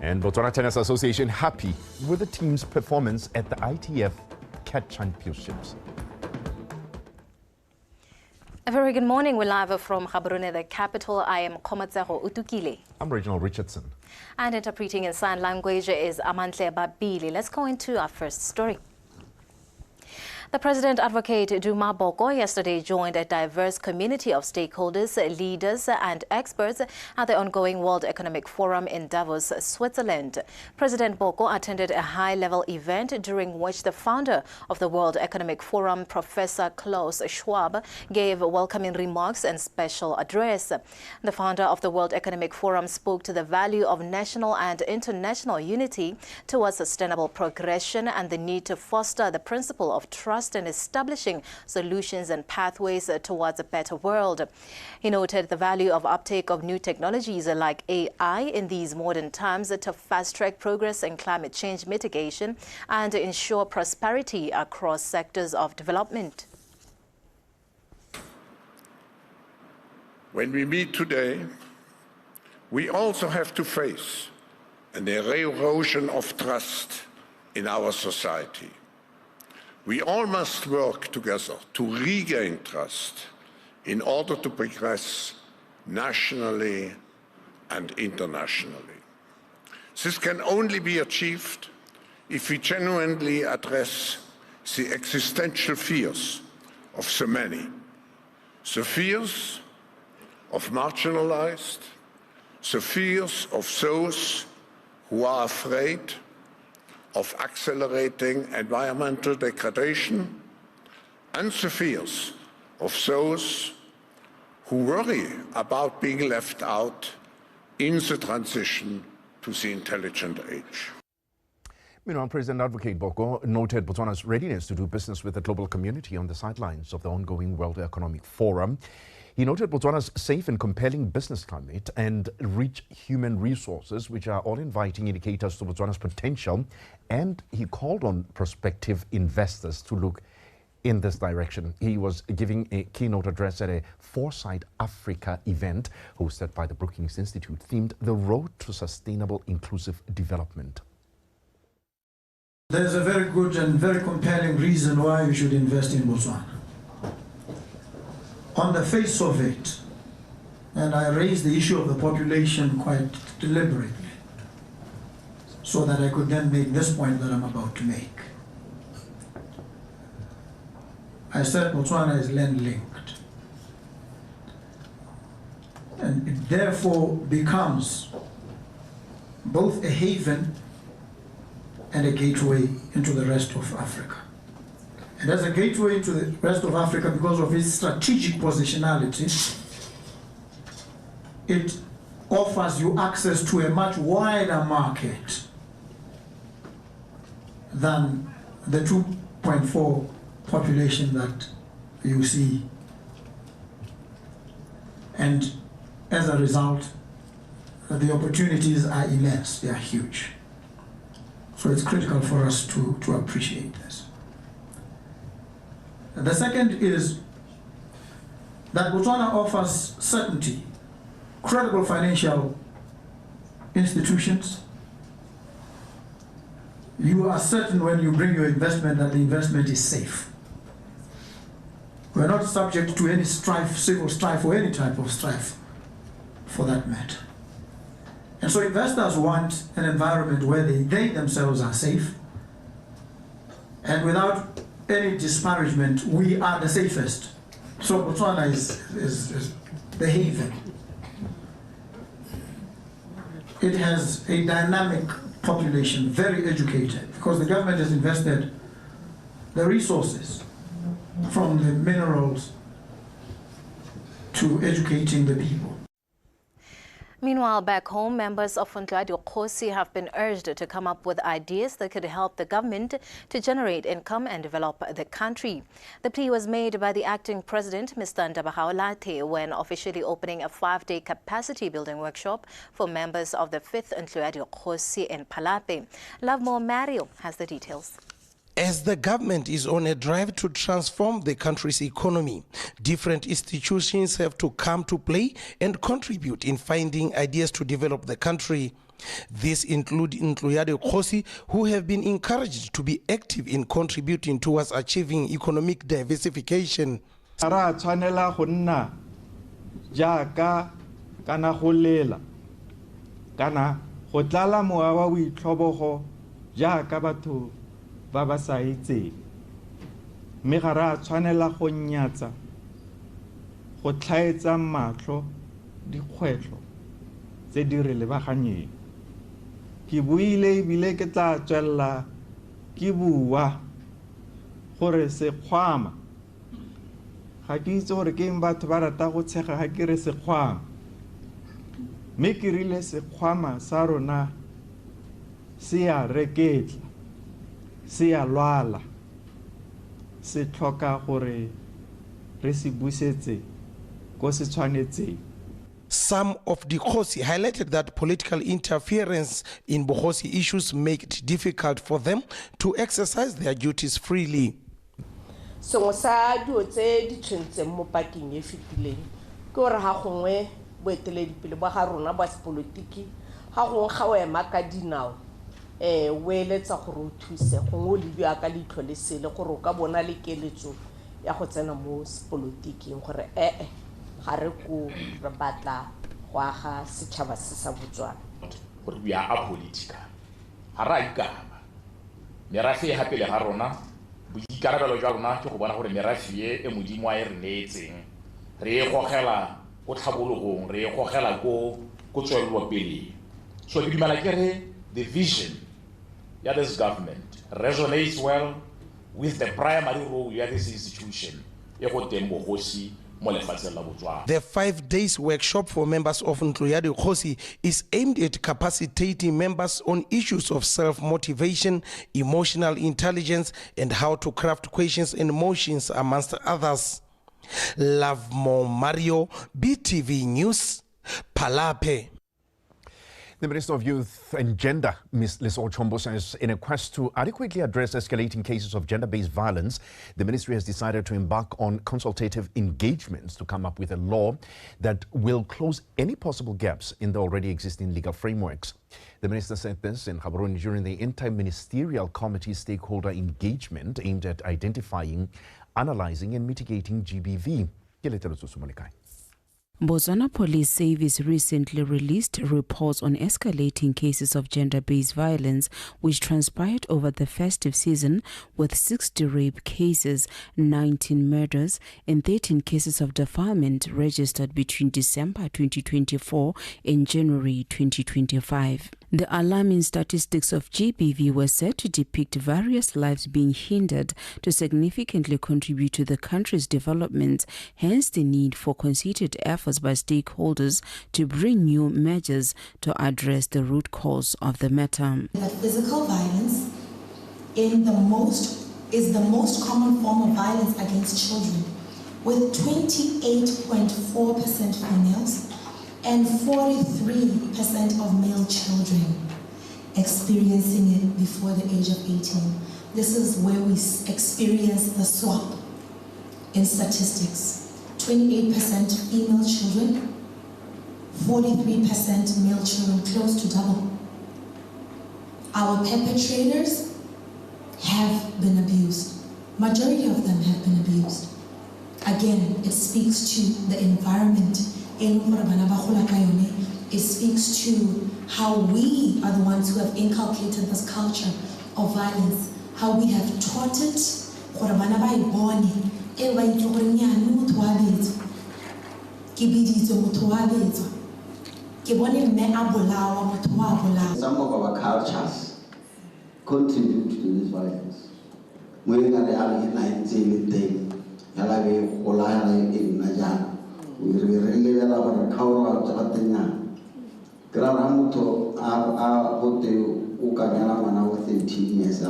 And Botswana Tennis Association happy with the team's performance at the ITF CAT Championships. A very good morning. We're live from Gaborone, the capital. I am Komatsego Utukile. I'm Reginald Richardson. And interpreting in sign language is Amantle Babili. Let's go into our first story. The President Advocate Duma Boko yesterday joined a diverse community of stakeholders, leaders and experts at the ongoing World Economic Forum in Davos, Switzerland. President Boko attended a high-level event during which the founder of the World Economic Forum, Professor Klaus Schwab, gave welcoming remarks and special address. The founder of the World Economic Forum spoke to the value of national and international unity towards sustainable progression and the need to foster the principle of trust and establishing solutions and pathways towards a better world. He noted the value of uptake of new technologies like AI in these modern times to fast-track progress in climate change mitigation and ensure prosperity across sectors of development. When we meet today, we also have to face an erosion of trust in our society. We all must work together to regain trust in order to progress nationally and internationally. This can only be achieved if we genuinely address the existential fears of so many. The fears of marginalized, the fears of those who are afraid of accelerating environmental degradation, and the fears of those who worry about being left out in the transition to the intelligent age. Meanwhile, President Advocate Boko noted Botswana's readiness to do business with the global community on the sidelines of the ongoing World Economic Forum. He noted Botswana's safe and compelling business climate and rich human resources, which are all inviting indicators to Botswana's potential, and he called on prospective investors to look in this direction. He was giving a keynote address at a Foresight Africa event hosted by the Brookings Institute, themed The Road to Sustainable Inclusive Development. There's a very good and very compelling reason why you should invest in Botswana. On the face of it, and I raised the issue of the population quite deliberately, so that I could then make this point that I'm about to make. I said Botswana is land-linked, and it therefore becomes both a haven and a gateway into the rest of Africa. And as a gateway into the rest of Africa, because of its strategic positionality, it offers you access to a much wider market than the 2.4 population that you see. And as a result, the opportunities are immense, they are huge. So it's critical for us to appreciate this. The second is that Botswana offers certainty, credible financial institutions. You are certain when you bring your investment that the investment is safe. We are not subject to any strife, civil strife or any type of strife for that matter. And so investors want an environment where they themselves are safe, and without any disparagement, we are the safest. So Botswana is the haven. It has a dynamic population, very educated, because the government has invested the resources from the minerals to educating the people. Meanwhile, back home, members of LABORARO have been urged to come up with ideas that could help the government to generate income and develop the country. The plea was made by the acting president, Mr. Ndabagao Late, when officially opening a 5-day capacity building workshop for members of the 5th LABORARO in Palape. Lovemore Mario has the details. As the government is on a drive to transform the country's economy, different institutions have to come to play and contribute in finding ideas to develop the country. These include DIKGANG, who have been encouraged to be active in contributing towards achieving economic diversification. Ara tshwanela go nna jaaka kana go lela kana go tlala mowa wa boitlhobogo jaaka batho ba ba sa itseng, mme ga ra tshwanela go nyatsa go tlhaetsa matlho dikgwetlho tse di re lebaganyeng. Ke buile ebile ke tla tswella ke bua gore sekgwama ga ke itse gore ke eng batho ba rata go tshega ga ke re sekgwama, mme ke rile sekgwama sa rona se a reketla, se a lwala, se tlhoka gore re se busetse ko se tshwanetseng. Some of DIKGANG highlighted that political interference in Bogosi issues make it difficult for them to exercise their duties freely. So sa dio tse di tshwentseng mo pakeng e fetileng ke gore ha gongwe boeteledipele ba ga rona ba sepolitiki ha gongwe ga o ema ka dinao o eletsa gore o thuse gongwe o lebya ka leitlho le sele gore o ka bona le keletso ya go tsena mo sepolitiking gore ga re ko re batla go aga setšhaba se sa Botswana. Gore we are apolitical ha ra ikama merafe hape le ha rona boikarabelo jwa rona ke go bona gore merafe e modimo a e re neetseng re e gogela go tlhabologong, re e gogela ko tswelelo pele. So ke dumela ke re the vision ya this government resonates well with the primary role ya this institution e go teng bogosi. The 5 days workshop for members of DIKGANG is aimed at capacitating members on issues of self-motivation, emotional intelligence, and how to craft questions and motions, amongst others. Lovemore Mario, BTV News, Palape. The Minister of Youth and Gender, Ms. Liso Chombo, says in a quest to adequately address escalating cases of gender-based violence, the ministry has decided to embark on consultative engagements to come up with a law that will close any possible gaps in the already existing legal frameworks. The minister said this in Gaborone during the Inter-Ministerial Committee stakeholder engagement aimed at identifying, analyzing and mitigating GBV. Botswana Police Service recently released reports on escalating cases of gender-based violence which transpired over the festive season, with 60 rape cases, 19 murders and 13 cases of defilement registered between December 2024 and January 2025. The alarming statistics of GBV were said to depict various lives being hindered to significantly contribute to the country's development, hence the need for concerted efforts by stakeholders to bring new measures to address the root cause of the matter. That physical violence is the most common form of violence against children, with 28.4% females and 43% of male children experiencing it before the age of 18. This is where we experience the swap in statistics. 28% female children, 43% male children, close to double. Our perpetrators have been abused. Majority of them have been abused. Again, it speaks to the environment. It speaks to how we are the ones who have inculcated this culture of violence, how we have taught it. Some of our cultures contribute to this violence. We really about within 10 years. 5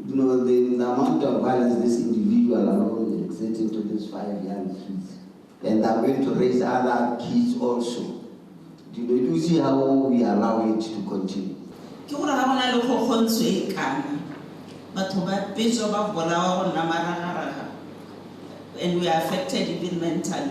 You know, the amount of violence this individual alone is exerting to these 5 young kids. And they're going to raise other kids also. Do you see how we allow it to continue? And we are affected even mentally.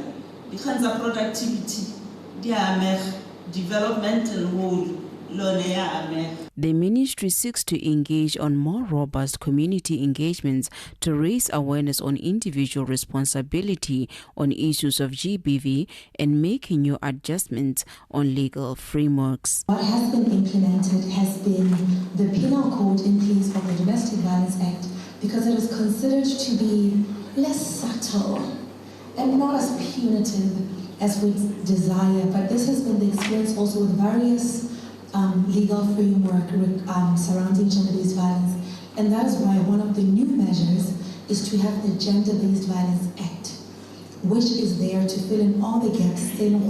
dikgang tsa productivity di amega, developmental goal lone ya amega. The ministry seeks to engage on more robust community engagements to raise awareness on individual responsibility on issues of GBV and making new adjustments on legal frameworks. What has been implemented has been the penal code in place of the Domestic Violence Act, because it is considered to be less subtle and not as punitive as we desire. But this has been the experience also with various legal framework surrounding gender-based violence, and that is why one of the new measures is to have the Gender-Based Violence Act, which is there to fill in all the gaps in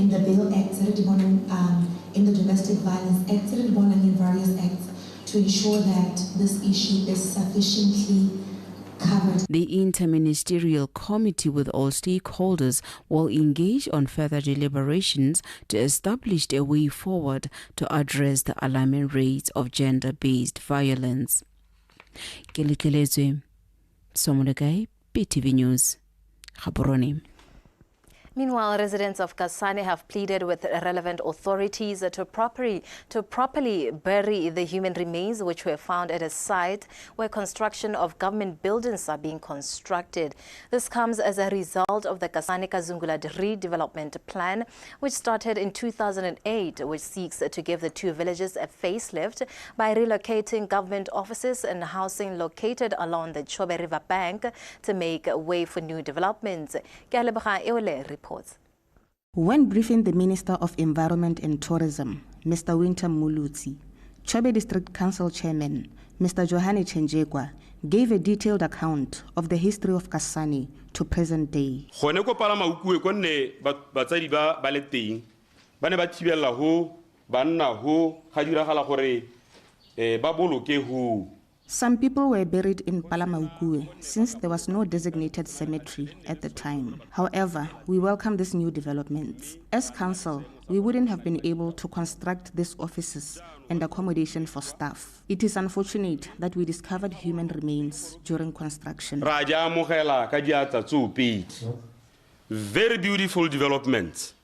the Bail Act, in the Domestic Violence Act, in various acts, to ensure that this issue is sufficiently covered. The Interministerial Committee with all stakeholders will engage on further deliberations to establish a way forward to address the alarming rates of gender-based violence. Kelekelezwe, Somolekai, BTV News, Gaborone. Meanwhile, residents of Kasane have pleaded with relevant authorities to properly bury the human remains which were found at a site where construction of government buildings are being constructed. This comes as a result of the Kasane Kazungula redevelopment plan, which started in 2008, which seeks to give the two villages a facelift by relocating government offices and housing located along the Chobe River bank to make way for new developments. Reports. When briefing the Minister of Environment and Tourism, Mr. Winter Mulutsi, Chobe District Council Chairman, Mr. Johani Chenjegwa, gave a detailed account of the history of Kasane to present day. Some people were buried in Palamaukue since there was no designated cemetery at the time. However, we welcome this new development. As council, we wouldn't have been able to construct these offices and accommodation for staff. It is unfortunate that we discovered human remains during construction. Very beautiful development.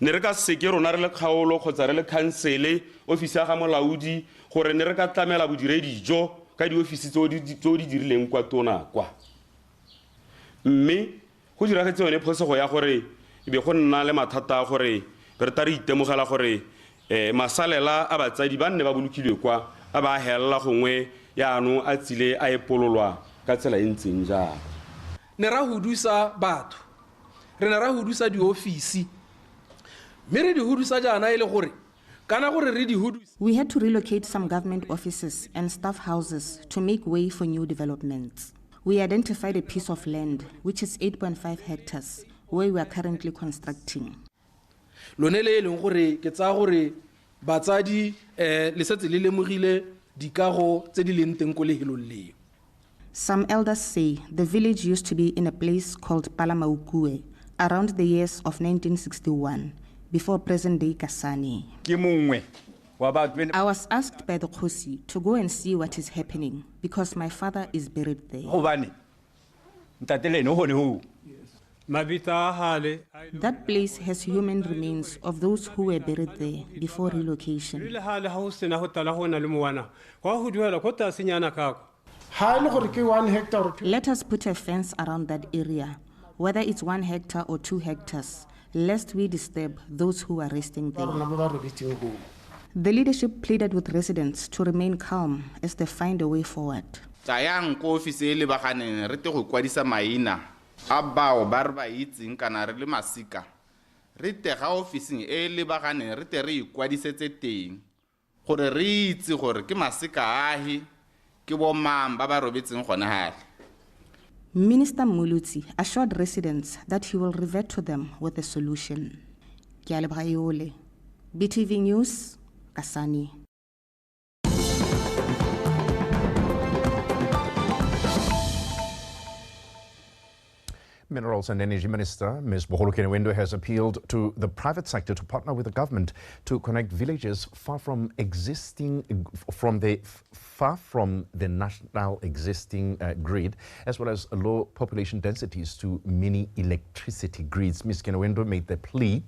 Nereka sekero na re khaolo khotsa re le council office ya ga molaudi gore nereka tlamela bodiredi jo ka di office tso di dirileng kwa tona kwa mme go dira ke tsone phosego ya gore be go nna le mathata gore re tari itemogela gore masalela a batsadi ba nne ba bolukilwe kwa a ba hella gongwe ya no a tsile a epololwa ka tsela entseng ja ne ra hudusa batho re ne ra hudusa di office mere di hudusa jana ile gore we had to relocate some government offices and staff houses to make way for new developments. We identified a piece of land, which is 8.5 hectares, where we are currently constructing. Some elders say the village used to be in a place called Palamaukue around the years of 1961. Before present-day Kasane. I was asked by the Khosi to go and see what is happening because my father is buried there. That place has human remains of those who were buried there before relocation. Let us put a fence around that area, whether it's 1 hectare or 2 hectares, lest we disturb those who are resting there. The leadership pleaded with residents to remain calm as they find a way forward. Tayang ko office le baganeng re te go kwadisa maina a bao ba re ba itseng kana re le masika re te ga officing e le baganeng re te re ikwadisetse teng gore re itse gore ke masika ahi ke bo mang ba ba robetseng gone hale. Minister Mulutsi assured residents that he will revert to them with a solution. BTV News, Kasane. Minerals and Energy Minister Ms. Boholokene has appealed to the private sector to partner with the government to connect villages far from the national existing grid, as well as low population densities, to mini electricity grids. Ms. Kenewendo made the plea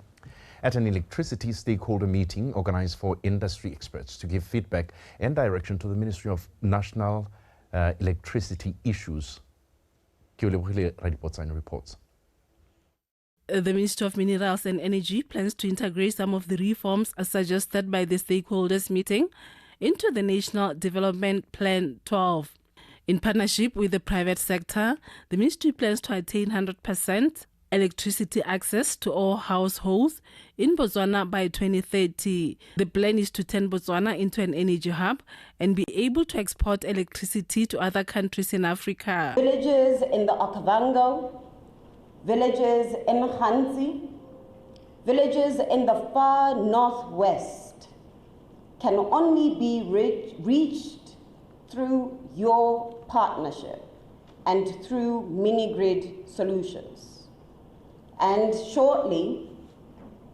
at an electricity stakeholder meeting organized for industry experts to give feedback and direction to the Ministry of National Electricity Issues. Reports. The Ministry of Minerals and Energy plans to integrate some of the reforms suggested by the stakeholders meeting into the National Development Plan 12. In partnership with the private sector, the ministry plans to attain 100% electricity access to all households in Botswana by 2030. The plan is to turn Botswana into an energy hub and be able to export electricity to other countries in Africa. Villages in the Okavango, villages in Hansi, villages in the far northwest can only be reached through your partnership and through mini-grid solutions. And shortly,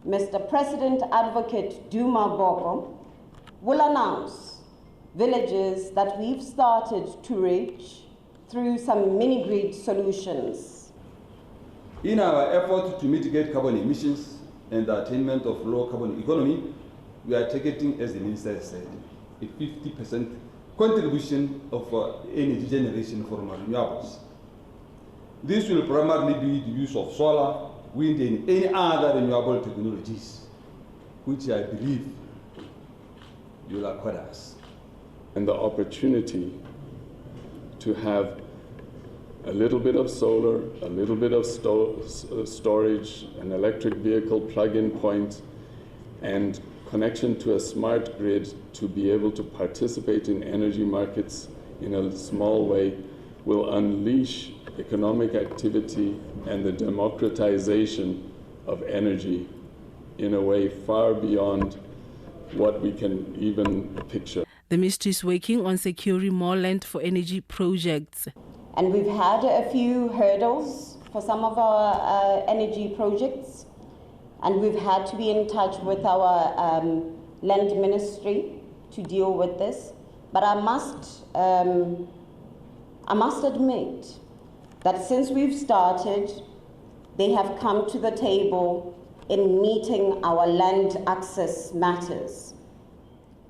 Mr. President Advocate Duma Boko will announce villages that we've started to reach through some mini-grid solutions. In our effort to mitigate carbon emissions and the attainment of low carbon economy, we are targeting, as the Minister said, a 50% contribution of energy generation from renewables. This will primarily be the use of solar, wind, and any other renewable technologies, which I believe will acquire us. And the opportunity to have a little bit of solar, a little bit of storage, an electric vehicle plug-in point, and connection to a smart grid to be able to participate in energy markets in a small way will unleash economic activity and the democratization of energy in a way far beyond what we can even picture. The ministry is working on securing more land for energy projects. And we've had a few hurdles for some of our energy projects, and we've had to be in touch with our land ministry to deal with this. But I must admit that since we've started, they have come to the table in meeting our land access matters.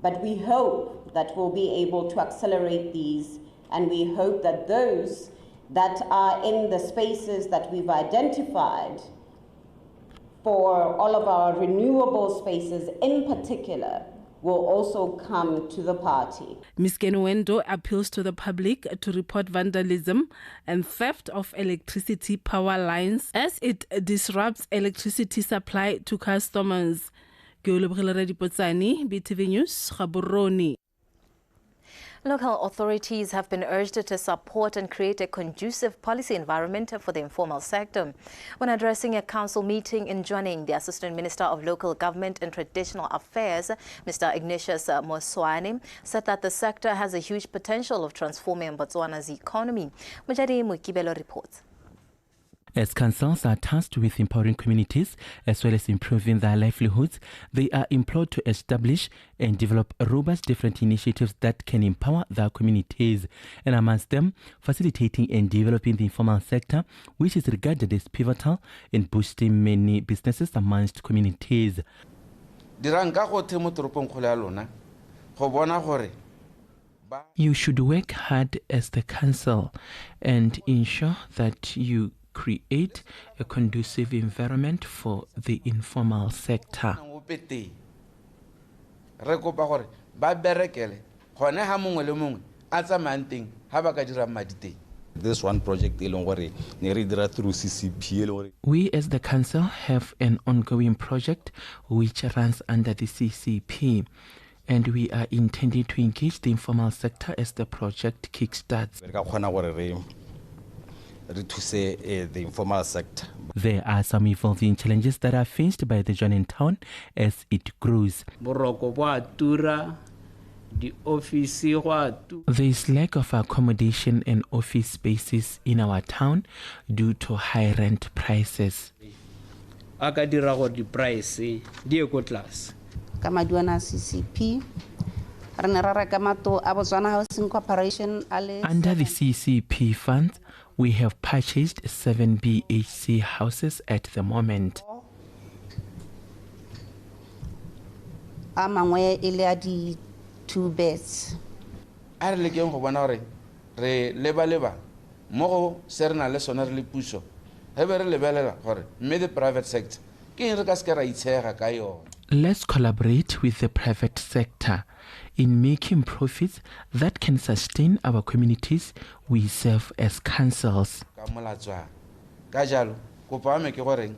But we hope that we'll be able to accelerate these, and we hope that those that are in the spaces that we've identified for all of our renewable spaces in particular will also come to the party. Ms. Kenewendo appeals to the public to report vandalism and theft of electricity power lines as it disrupts electricity supply to customers. BTV News, Gaborone. Local authorities have been urged to support and create a conducive policy environment for the informal sector. When addressing a council meeting in Jwaneng, the Assistant Minister of Local Government and Traditional Affairs, Mr. Ignatius Moswane, said that the sector has a huge potential of transforming Botswana's economy. Mujadi Mukibelo reports. As councils are tasked with empowering communities as well as improving their livelihoods, they are implored to establish and develop robust different initiatives that can empower their communities, and amongst them, facilitating and developing the informal sector, which is regarded as pivotal in boosting many businesses amongst communities. You should work hard as the council and ensure that you create a conducive environment for the informal sector. This one project through CCP. We as the council have an ongoing project which runs under the CCP, and we are intending to engage the informal sector as the project kickstarts. The informal sector. There are some evolving challenges that are faced by the Jwaneng town as it grows. There is lack of accommodation and office spaces in our town due to high rent prices. Aka dira gore di price di e ko tlase. Ka maduana CCP re ne ra reka mato a Botswana Housing Corporation Under the CCP funds, we have purchased 7 BHC houses at the moment. A mangwe e le a di 2 beds. A re lekeng go bona gore re leba mo go serena le sona re le puso. He be re lebelela gore mme the private sector ke eng re ka se ra itshega ka yona. Let's collaborate with the private sector in making profits that can sustain our communities we serve as councils. Ka molatswa ka jalo kopa me ke gore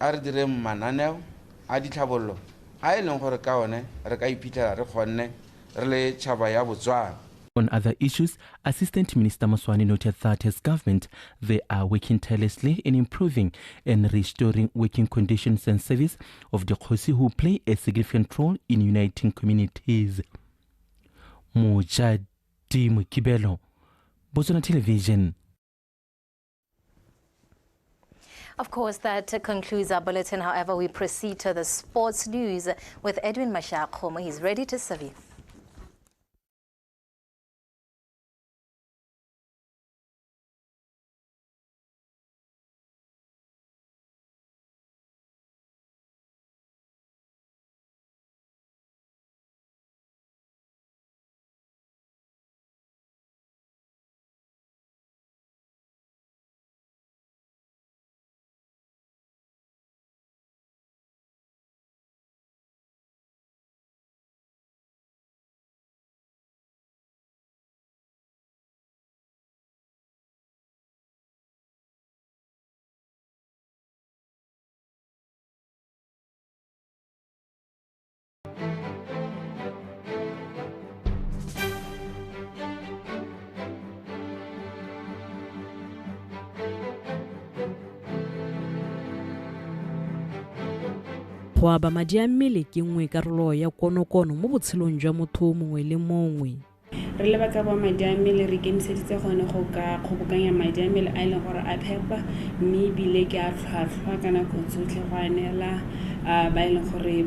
a re dire mananeo a ditlhabollo a e leng gore ka one re ka iphitlhela re kgonne re le tšhaba ya Botswana. On other issues, Assistant Minister Moswani noted that as government, they are working tirelessly in improving and restoring working conditions and service of the Khosi who play a significant role in uniting communities. Mojadi Mukibelo, Botswana Television. Of course, that concludes our bulletin. However, we proceed to the sports news with Edwin Mashakhomo. He's ready to serve you. Go aba madi a mmele ke nngwe karolo ya konokono mo botshelong jwa motho mongwe le mongwe. Re le ba ka ba madi a mmele re kemiseditse gone go ka kgobokanya madi a mmele a ileng gore a phepa mme bile ke a tlhwatlhwa ka nako tsotlhe go anela ba ileng gore